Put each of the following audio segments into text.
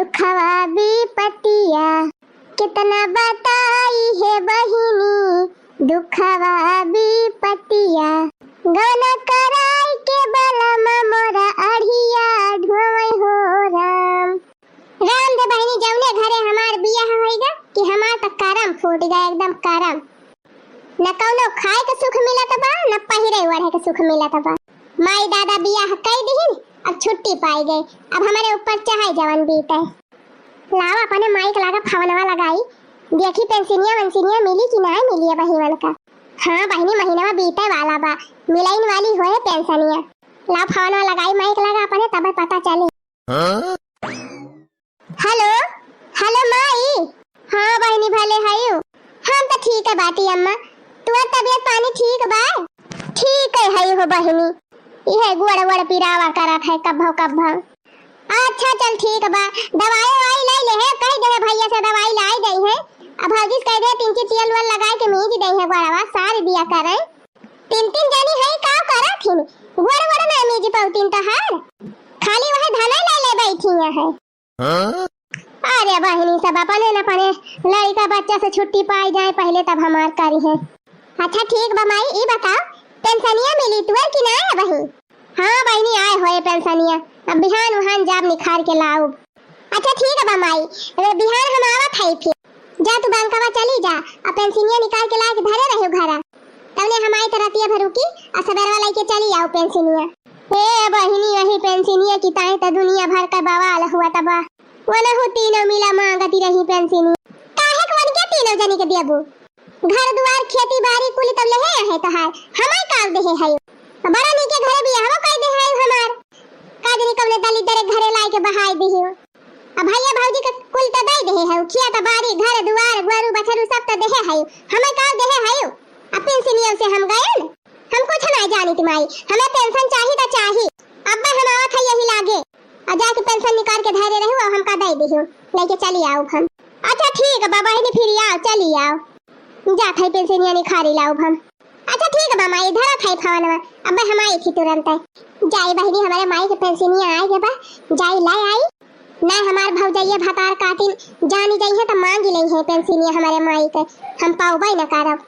दुखवा विपतिया कितना बताई है बहिनी, दुखवा विपतिया गाना कराई के बलमा मोरा अढ़िया ढोई हो राम। राम दे बहिनी जौने घरे हमार बियाह होइगा कि हमार तक करम फूट गए एकदम करम। न कौनो खाए के सुख मिलत बा न पहिरे ओढ़े के सुख मिलत बा। माई दादा बियाह कई दिहिन अब छुट्टी पाई गए, अब हमारे ऊपर चाहे जवन बीते। लावा अपने माई के लागा फवनवा लगाई, देखी पेंसिनिया वंसिनिया मिली कि ना मिली बहिवन का। हाँ बहिनी महीना बीते वाला बा, मिलाइन वाली होए पेंसिनिया। ला फवनवा लगाई माई के लागा अपने तब पता चली। हेलो हेलो माई। हाँ बहिनी भले हयो। हम तो ठीक है बाटी अम्मा, तुअर तबियत पानी ठीक बा? ठीक है हो बहिनी, यह गुड़ गुड़ पिरावा करत है कब। अच्छा चल ठीक बा, दवाई वाई ले ले है, कह दे भैया से दवाई लाई गई है। अब हगिस कह दे 3 तेल वाल लगा के मीज दई है गुड़वा सार दिया करे। 3 जनी है का करत हिन गुड़ गुड़ ना मीज पौतीन तो हार खाली वह धना ले ले बैठी है। अरे बहिनी सब अपने न अपने लड़का बच्चा से छुट्टी पाई जाए पहले तब हमार करी है। अच्छा ठीक बा माई, ई बताओ पेंशनिया मिली तुअर कि ना है बहिनी? हाँ बहिनी आए होए पेंशनिया, अब बिहान वहान जाब निखार के लाऊ। अच्छा ठीक है बा माई, बिहान हम आवत है फिर। जा तू बैंकवा चली जा, अब पेंशनिया निकाल के ला के धरे रहो घरा, तबने हमारी तरतिया भरुकी और सबेरवा लेके चली आओ पेंशनिया। ए बहिनी वही पेंशनिया की ताई त दुनिया भर का बवाल हुआ तबा वना हो तीनों मिला मांगती रही पेंशनिया। काहे के वन के तीनों जनी के देबू? घर दुआर खेती बाड़ी कुल तब ले है तहार हमार काल दे है। बड़ा नी के घरे बियाह कह दे है हमार काजनी कमने दली दरे घरे लाई के बहाई दे है। अब भैया भौजी के कुल त दे दे है, खिया त बाड़ी घर दुआर गोरू बछरू सब त दे है, हमें काल दे है। अब पेंशनिया से हम गए न, हम कुछ नहीं जानी तुम्हारी, हमें पेंशन चाहिए त चाहिए। अब्बा हम आवत है यही लागे आ जाके पेंशन निकाल के धरे रहू और हमका दे दियो लेके चली आओ हम। अच्छा ठीक है बाबा ने फिर आओ चली आओ जा थे पेंशनिया निखारी लाओ हम। अच्छा ठीक है माई धरा थे फवनवा, अब हम आई थी तुरंत जाई बहिनी हमारे माई के पेंशनिया आए के बा जाई लाई आई ना हमार भौजैया भतार काटिन जानी जाई है त मांगी लई है पेंशनिया हमारे माई के, हम पाऊबई न करब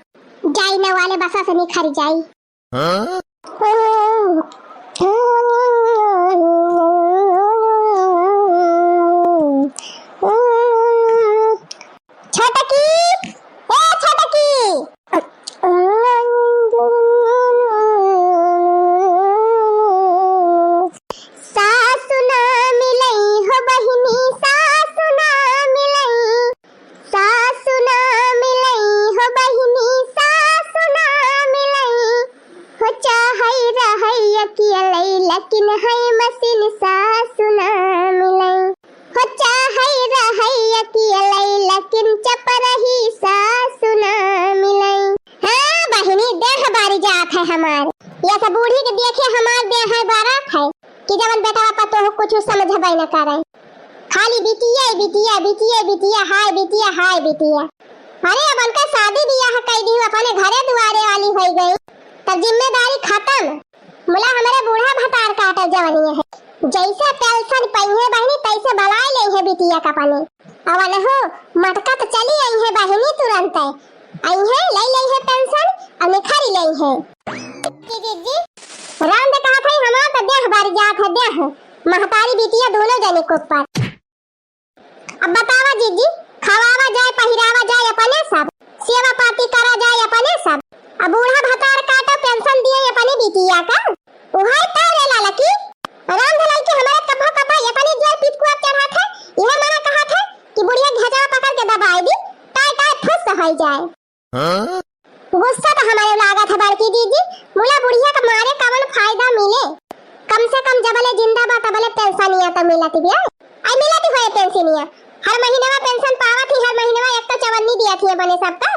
जाई न वाले बसा से निखारी जाई। लेकिन है मसीन सासु ना मिलई हो चाहे रहैया की लई लेकिन चपरही सासु ना मिलई। हां बहिनी देह बारी जात है हमार, ये सब बूढ़ी के देखे हमार देह है बारात है कि जवन बेटा पतो हो कुछ समझबई न करे, खाली बिटिया बिटिया बिटिया बिटिया हाय बिटिया हाय बिटिया। अरे अब उनका शादी बियाह कई दी अपने घरे दुआरे वाली हो गई तब जिम्मेदारी खत्म। मुला हमारे बूढ़ा भतार काटे जवनिया है, जैसे पेंशन पहिए बहिनी तैसे बलाई ले है बिटिया का पानी। अब न हो मटका तो चली आई है बहिनी तुरंत आई है ले है पेंशन और निखारी ले है। जी राम ने कहा था हमारा तो देह बारी जात है देह महतारी बिटिया दोनों जने को ऊपर। अब बतावा जीजी खवावा जाए पहिरावा जाए अपने सब, सेवा पाती करा जाए अपने सब, अब बूढ़ा भतार काटा पेंशन दिए अपने बिटिया का उहार तारे लाला की राम धलाई के हमारे कब्बा अपने जेल पीठ को चढ़ा था। यह मना कहा था कि बुढ़िया घेजा पकड़ के दबाई दी टाय फुस हो जाए। गुस्सा तो हमारे लागा था बड़की दीदी, मुला बुढ़िया का मारे कवन फायदा मिले, कम से कम जबले जिंदा बा तबले पेंशनिया तो मिलती बिया आई मिलती होए पेंशनिया हर महीने में पेंशन पावा थी, हर महीने में एक तो चवन्नी दिया थी बने सबका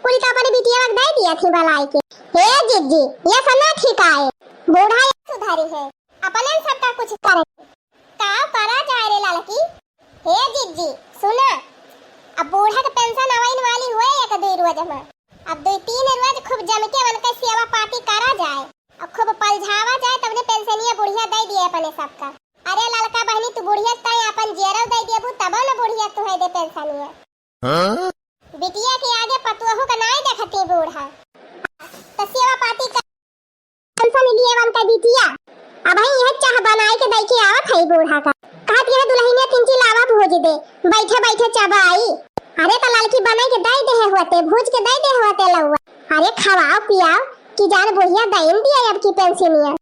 पूरी का अपनी बिटिया दे दिया थी बलाई के। हे जीजी ये सना ठीक आए बूढ़ा सुधारी है अपने सबका कुछ करे का करा जाए रे लड़की। हे जीजी सुना अब बूढ़ा का पेंशन आवाइन वाली हुए एक दो रोज में, अब 2-3 रोज खूब जम के उनका सेवा पाती करा जाए और खूब पलझावा जाए तबने पेंशनिया बुढ़िया दे दिए अपने सबका। अरे लड़का बहनी तू बुढ़िया ताई अपन जेरो दे देबू तब न बुढ़िया तू है दे पेंशनिया। हां बिटिया के आगे पतुहू का नहीं देखती बूढ़ा तो सेवा पाती का पेंशन लिए वन का बिटिया। अब ही यह चाह बनाई के दई के आवत है बूढ़ा का कहत यह दुल्हनिया किंची लावा भोज दे बैठे बैठे चबाई। अरे तो लड़की बनाई के दई दे होते भोज के दई दे होते लउआ। अरे खवाओ पियाओ कि जान बुढ़िया दईन दिया अब की पेंशनिया।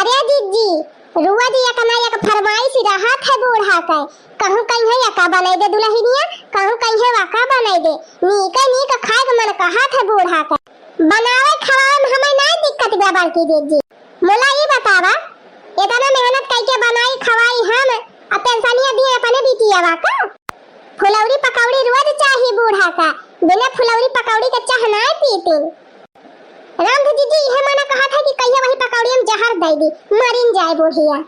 अरे दीदी रुआ जी का ना एक फरमाइश रहत है बूढ़ा का कहूं कहीं है का बनाई दे दुल्हनिया कहूं कहीं है वाका बनाई दे नी का खाए का मन कहत है बूढ़ा का बनावे खवावे में हमें नहीं दिक्कत बा बाकी दीदी। मोला ये बतावा इतना मेहनत करके बनाई खवाई हम अब पेंशनिया दिए अपने बिटिया वाका। फुलौरी पकौड़ी रोज चाहिए बूढ़ा का बिना फुलौरी पकौड़ी का चाह नहीं पीती। राम दीदी यह मना कहा था कि कहिया वही पकौड़ी में जहर दे दी मरिन जाए बुढ़िया।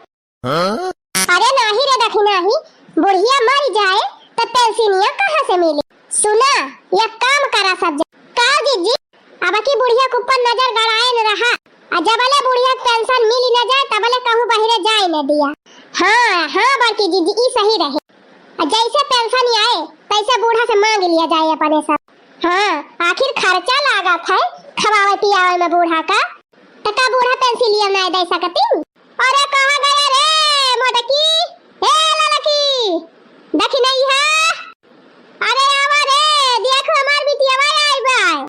अरे नहीं रे दखी नहीं बुढ़िया मर जाए तो पेंशनिया कहां से मिले। सुना ये काम करा सब का दीदी अब की बुढ़िया के ऊपर नजर गड़ाए न रहा जबले बुढ़िया पेंशन मिली न जाए तबले कहूं बहिरे जाए न दिया। हां बड़की दीदी ई सही रहे जैसे पेंशन आए पैसे बूढ़ा से मांग लिया जाए अपने सब। हां आखिर खर्चा लागत है खवावे पियावे में बूढ़ा का टका बूढ़ा पेंशन लिया नहीं दे सकती। अरे कहां गया रे मोटकी ए ललकी देखी नहीं है। अरे आवा रे देखो हमार बिटिया आई बाय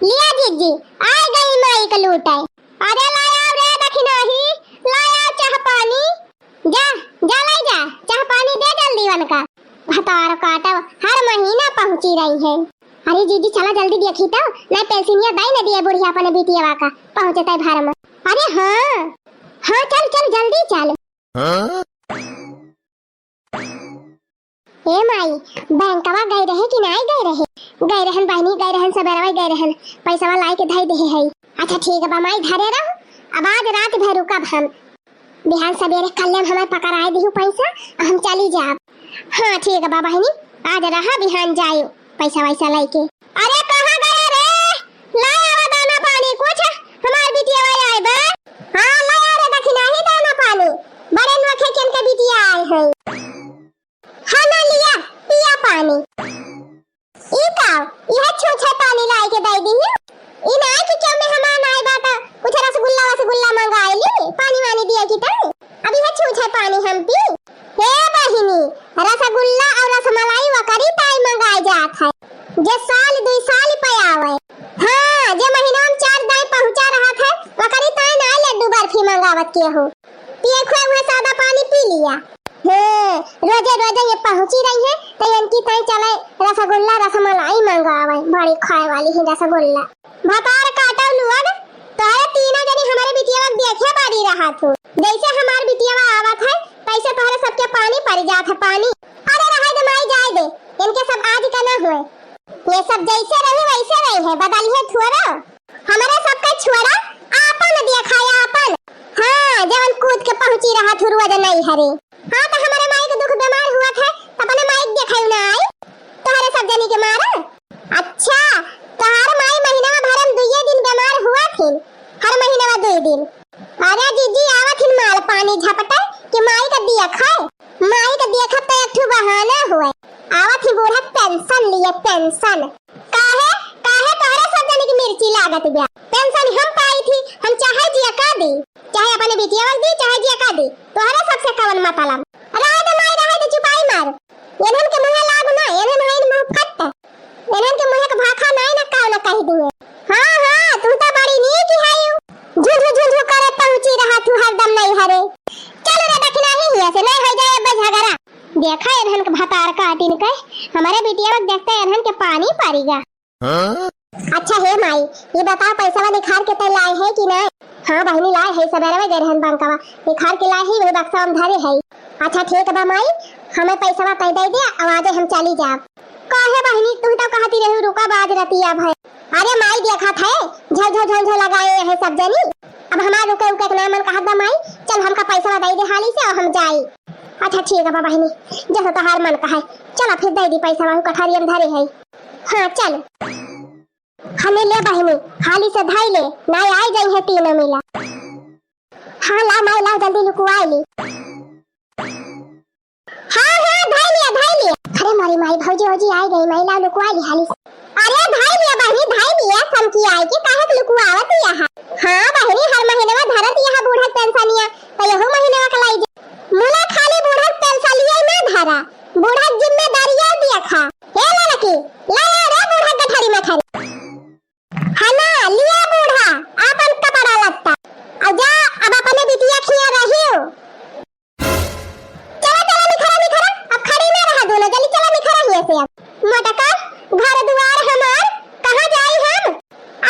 लिया जीजी आ गई माई का लूटाई। अरे लाया रे देखी नहीं लाया चाह पानी जा जा लाई जा चाह पानी दे जल्दी वन का भतार काटा हर महीना पहुंची रही है। अरे जीजी चला जल्दी देखी तो नहीं पेंशनिया दई न दिए बुढ़िया अपने बिटिया का पहुंचता है घर में। अरे हां चल जल्दी चल। ए माई बैंकवा गई रहे कि नहीं गई रहन बहनी गई रहन सबेरवा गई रहन पैसा लाई के धई दे है। अच्छा ठीक है बा माई धरे रहो अब आज रात भर रुकब हम बिहान सवेरे कल हमें पकड़ाए दिहु पैसा हम चली जाब। हां ठीक है बा बहनी आज रहा बिहान जायो पैसा वैसा लेके। अरे कहां गया रे लाया दाना पानी कुछ हमार बिटिया आए बा। हां लाया रे देखी नहीं दाना पानी बड़े नोखे केन के बिटिया आए है। हां ना लिया पिया पानी ई का यह छूछे पानी लाई के दे दी ई ना कि क्यों में हमार आए बात कुछ रसगुल्ला मंगाए ली पानी वानी दिया की तो अभी यह छूछे पानी हम पी। हे बहिनी रसगुल्ला और रसमलाई वकरी ताई मंगाए जात है जे साल 2 साल पे आवे। हां जे महीना में 4 दाई पहुंचा रहा था वकरी ताई ना लड्डू बर्फी मंगावत के हो पिए खोए हुए सादा पानी पी लिया। रोजे ये पहुंची रही है तो इनकी ताई चले रसगुल्ला रसमलाई मंगावे बड़ी खाए वाली है रसगुल्ला भतार काटा लुअन तो ये तीनों जनी हमारे बिटिया देखे बाड़ी रहा थू जैसे हमार बिटिया आवत है पैसे तोहरे सबके पानी पड़ जात है पानी। अरे रहा दे माई जाए दे इनके सब आज का ना हुए ये सब जैसे रहे वैसे रहे है बदली है छुरा हमारे सबका छुरा आपन दिखाया आपन। हां जवन कूद के पहुंची रहा थू रोज नहीं हरे। हां तो हमारे माई को दुख बीमार हुआ था अपने माई देखाई ना आई तोहरे सब जनी के मारे। अच्छा तोहर माई महीना भर में 2 दिन बीमार हुआ थी हर महीना में 2 दिन। अरे जीजी आवत हिन माल पानी झपटा कि माई का दिया खाए माई का देखत तो एक ठू बहाना हुआ आवत ही बूढ़ा पेंशन लिए पेंशन काहे तोहरे सब जने की मिर्ची लागत बा पेंशन हम पाई थी हम चाहे जिया का दी चाहे अपने बिटिया दी चाहे जिया का दी तोहरे सबसे कवन मतलब। रहे दे माई रहे दे चुपाई मार एनन के मुंह लागू ना एनन है मुंह फट एनन के मुंह के भाखा नहीं ना काव ना कह दिए। हां तू तो बड़ी नीक है झुझु करे पहुंची रहा तू हरदम नहीं हरे। चल रे दखना ही ऐसे नहीं हो जाए बस झगड़ा देखा एनहन के भतार काटिन के हमारे बिटिया लोग देखते एनहन के पानी पारीगा। अच्छा हे माई ये बता पैसा वाला निखार के तय लाए है कि नहीं। हां बहनी लाए है सबेरे में गए रहन बैंकवा निखार के लाए है वो बक्सा में धरे है। अच्छा ठीक है बा माई हमें पैसा वा कह दे दे आवाज हम चली जाब। काहे बहनी तू तो कहती रही रुका बाज रतिया भाई। अरे माई देखा था झझ लगाए है सब जनी अब हमार रुके उके ना मन कहत बा माई चल हमका पैसा दे दे हाली से और हम जाई। अच्छा ठीक है बहनी जैसा तोहार मन कहे चल फिर दे दी पैसा वाहू कठारियम धरे है। हां चल हमें ले बहनी हाली से धाई ले ना आई जाई है तीनों मिला। हां ला माई ला जल्दी लुकवाई ली। अरे मारी मारी भौजी भौजी आई गई महिला लुकवा ली हाली। अरे भाई लिया बहनी भाई लिया कम की आई के काहे के लुकवावत यहाँ। हां बहनी हर महीने में धरत यहाँ बूढ़ा पेंशनिया तो यहो महीने में कलाई मुला खाली बूढ़ा पेंशनिया ना धरा बूढ़ा जिम्मेदारियां दिया खा। ए लड़की ला रे बूढ़ा गठरी में खरी हना लिया बूढ़ा आपन कपड़ा लगता आजा अब अपने बिटिया खिया रही हो। चला चला निखरा निखरा अब खड़ी ना रहा दोनों जल्दी चला निखरा ही से अब मोटका घर दुआर हमार कहां जाई हम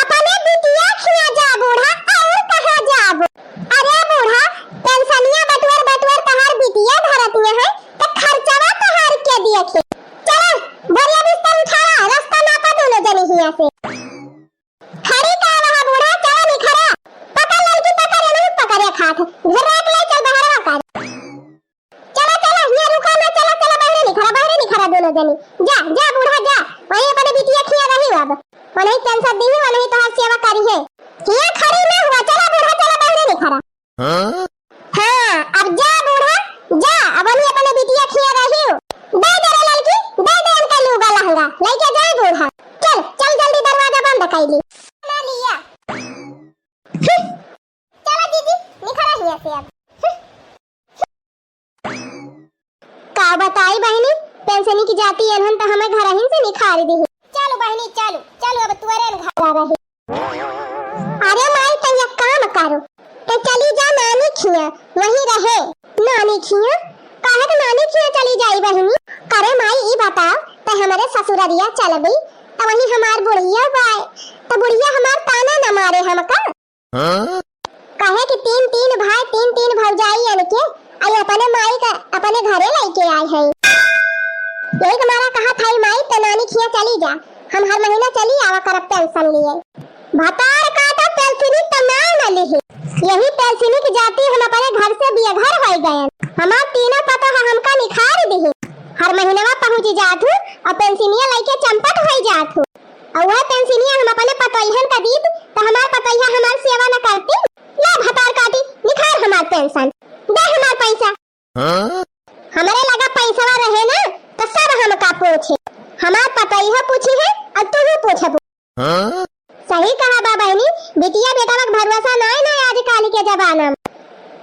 अपने बिटिया खिया जा बूढ़ा और कहां जाब। अरे बूढ़ा पेंशनिया बटवर बटवर तहार बिटिया धरत में है तो खर्चवा तहार के दिए खे। चला बढ़िया बिस्तर उठा रास्ता नापा दोनों जनी हिया से खड़ी का रहा बूढ़ा चला निखरा पकड़ लड़की पकड़ नहीं पकड़े खात घराक ले चल बहरवा कर। चला चला ये रुका ना चला चला बहरे निखरा दोनों जनी जा जा बूढ़ा जा वही अपने बिटिया खिया रही अब वही पेंशन दी है वही तो सेवा करी है हिया खड़ी ना हुआ। चला बूढ़ा चला बहरे निखरा। हां अब जा बूढ़ा जा अब वही अपने बिटिया खिया रही हो। दे दे रे लड़की दे दे उनका लूगा लहंगा लेके जा बूढ़ा चल चल जल्दी दरवाजा बंद कर ली ना लिया। चला दीदी निखरा हिया से अब का बताई बहनी पेंशनी की जाती है तो हमें घर ही से निखार दी। चलो बहनी चलो चलो अब तुअरे घर आ रही। अरे माई तो ये काम करो तो चली जा नानी खिया वहीं रहे नानी खिया काहे तो नानी खिया चली जाई बहनी। करे माई ई बताओ तो हमारे ससुररिया चल गई तो वहीं हमार बुढ़िया बाय तो बुढ़िया हमार ताना न मारे हमका कहे कि तीन तीन भाई तीन तीन भौजाई अनके आई अपने माई का अपने घरे लेके आए हैं। यही तुम्हारा कहा था माई तो नानी खिया चली जा हम हर महीना चली आवा करब पेंशन लिए भतार काटा पेंशनी तो ना ली यही पेंशनी की जाती हम अपने घर से बेघर हो गए हमार तीनों पता है हमका निखार दी हर महीने में पहुंच जात हूं और पेंशनिया लेके चंपट हो जात हूं और वह पेंशनिया हम अपने पतोहन का दीद तो हमार पतोहिया हमार सेवा न करती ला भतार काटी निखार हमार पेंशन दे हमार पैसा। हमारे लगा पैसा रहे ना तो सब हमका पूछे हमार पतोहिया पूछी है और तू भी पूछब। सही कहा बा बहनी बिटिया बेटा का भरोसा ना है ना आजकल के जमाना में।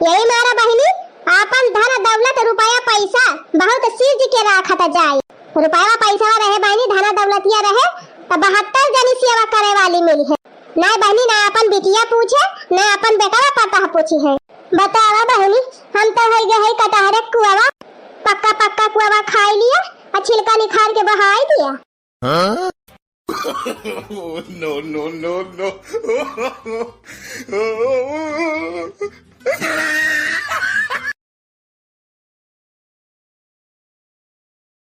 यही मारा बहनी आपन धन दौलत रुपया पैसा बहुत सीज के रखत जाए रुपया पैसा रहे बहनी धन दौलतिया रहे तो 72 जनी सेवा करे वाली मिली है ना बहनी ना अपन बिटिया पूछे ना अपन बेटा पता पूछी है। बतावा बहनी हम तो है गए कटहरे कुआवा पक्का पक्का कुआवा खा लिया और छिलका निकाल के बहाई दिया। No, no, no, no.